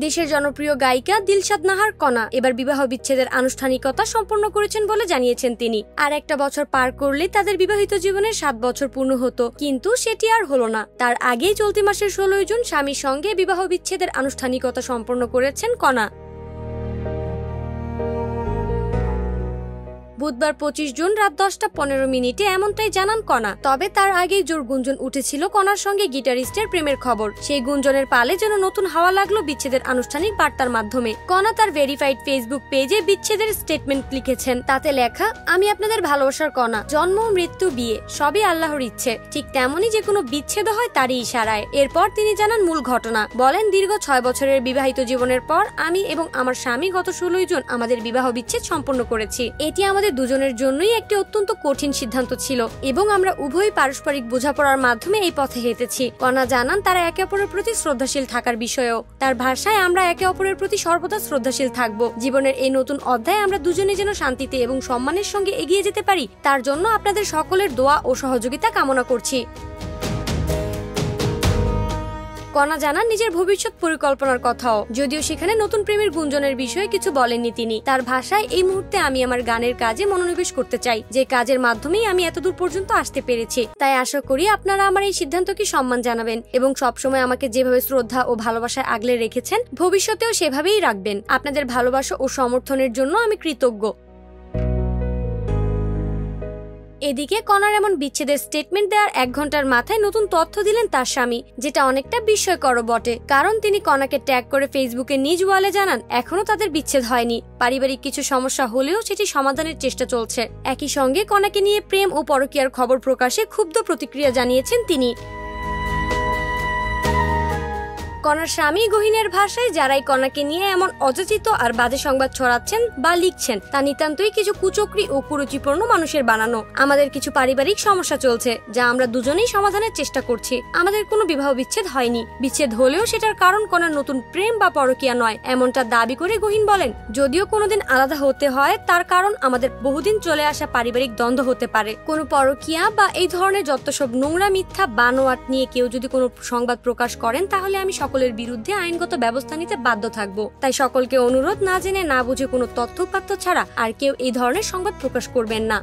দেশের জনপ্রিয় গায়িকা দিলশাদ নাহার কণা এবার বিবাহ বিচ্ছেদের আনুষ্ঠানিকতা সম্পন্ন করেছেন বলে জানিয়েছেন তিনি। আর একটা বছর পার করলে তাদের বিবাহিত জীবনের 7 বছর পূর্ণ হতো, কিন্তু সেটি আর হলো না। তার আগেই চলতি মাসের 16 জুন স্বামীর সঙ্গে বিবাহ বিচ্ছেদের আনুষ্ঠানিকতা সম্পন্ন করেছেন কণা। বুধবার 25 জুন রাত 10:15 এমনটাই জানান কণা। তবে তার আগেই জোর গুঞ্জন উঠেছিল কণার সঙ্গে গিটারিস্টের প্রেমের খবর। সেই গুঞ্জনের পালে যেন নতুন হাওয়া লাগলো বিচ্ছেদের আনুষ্ঠানিক বার্তার মাধ্যমে। কণা তার ভেরিফাইড ফেসবুক পেজে বিচ্ছেদের স্টেটমেন্ট লিখেছেন। তাতে লেখা, আমি আপনাদের ভালোবাসার কণা, জন্ম মৃত্যু বিয়ে সবই আল্লাহর ইচ্ছে, ঠিক তেমনই যে কোনো বিচ্ছেদ হয় তারই ইশারায়। এরপর তিনি জানান মূল ঘটনা। বলেন, দীর্ঘ 6 বছরের বিবাহিত জীবনের পর আমি এবং আমার স্বামী গত 16 জুন আমাদের বিবাহ বিচ্ছেদ সম্পন্ন করেছি। এটি আমাদের দুজনের জন্যই একটি অত্যন্ত কঠিন সিদ্ধান্ত ছিল এবং আমরা উভয় পারস্পরিক বোঝাপড়ার মাধ্যমে এই পথে হেঁটেছি। কণা জানান তারা একে অপরের প্রতি শ্রদ্ধাশীল থাকার বিষয়েও। তার ভাষায়, আমরা একে অপরের প্রতি সর্বদা শ্রদ্ধাশীল থাকব। জীবনের এই নতুন অধ্যায়ে আমরা দুজনে যেন শান্তিতে এবং সম্মানের সঙ্গে এগিয়ে যেতে পারি, তার জন্য আপনাদের সকলের দোয়া ও সহযোগিতা কামনা করছি। কণা জানান নিজের ভবিষ্যৎ পরিকল্পনার কথাও, যদিও সেখানে নতুন প্রেমের গুঞ্জনের বিষয়ে কিছু বলেননি তিনি। তার ভাষায়, এই মুহূর্তে আমি আমার গানের কাজে মনোনিবেশ করতে চাই, যে কাজের মাধ্যমেই আমি এতদূর পর্যন্ত আসতে পেরেছি। তাই আশা করি আপনারা আমার এই সিদ্ধান্তকে সম্মান জানাবেন এবং সবসময় আমাকে যেভাবে শ্রদ্ধা ও ভালোবাসায় আগলে রেখেছেন ভবিষ্যতেও সেভাবেই রাখবেন। আপনাদের ভালোবাসা ও সমর্থনের জন্য আমি কৃতজ্ঞ। এদিকে কণার এমন বিচ্ছেদের স্টেটমেন্ট দেওয়ার 1 ঘন্টার মাথায় নতুন তথ্য দিলেন তার স্বামী, যেটা অনেকটা বিস্ময়কর বটে। কারণ তিনি কণাকে ট্যাগ করে ফেসবুকে নিজ ওয়ালে জানান এখনো তাদের বিচ্ছেদ হয়নি, পারিবারিক কিছু সমস্যা হলেও সেটি সমাধানের চেষ্টা চলছে। একই সঙ্গে কণাকে নিয়ে প্রেম ও পরকীয়ার খবর প্রকাশে ক্ষুব্ধ প্রতিক্রিয়া জানিয়েছেন তিনি। কণার স্বামী গহীনের ভাষায়, যারাই কণাকে নিয়ে এমন অযাচিত আর বাজে সংবাদ ছড়াচ্ছেন বা লিখছেন তা নিতান্তই কিছু কুচক্রী ও কুরুচিপূর্ণ মানুষের বানানো। আমাদের কিছু পারিবারিক সমস্যা চলছে, যা আমরা দুজনেই সমাধানের চেষ্টা করছি। আমাদের কোনো বিবাহ বিচ্ছেদ হয়নি, বিচ্ছেদ হলেও সেটার কারণ কণার নতুন প্রেম বা পরকীয়া নয়, এমনটা দাবি করে গহীন বলেন, যদিও কোনোদিন আলাদা হতে হয় তার কারণ আমাদের বহুদিন চলে আসা পারিবারিক দ্বন্দ্ব হতে পারে। কোনো পরকীয়া বা এই ধরনের যত সব নোংরা মিথ্যা বানোয়াট নিয়ে কেউ যদি কোনো সংবাদ প্রকাশ করেন, তাহলে আমি সকলের বিরুদ্ধে আইনগত ব্যবস্থা নিতে বাধ্য থাকবো। তাই সকলকে অনুরোধ, না জেনে না বুঝে কোনো তথ্য ছাড়া আর কেউ এই ধরনের সংবাদ প্রকাশ করবেন না।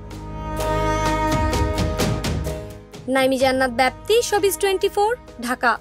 নাইমি জান্নাত ব্যাপ্তি, শোবিজ 24, ঢাকা।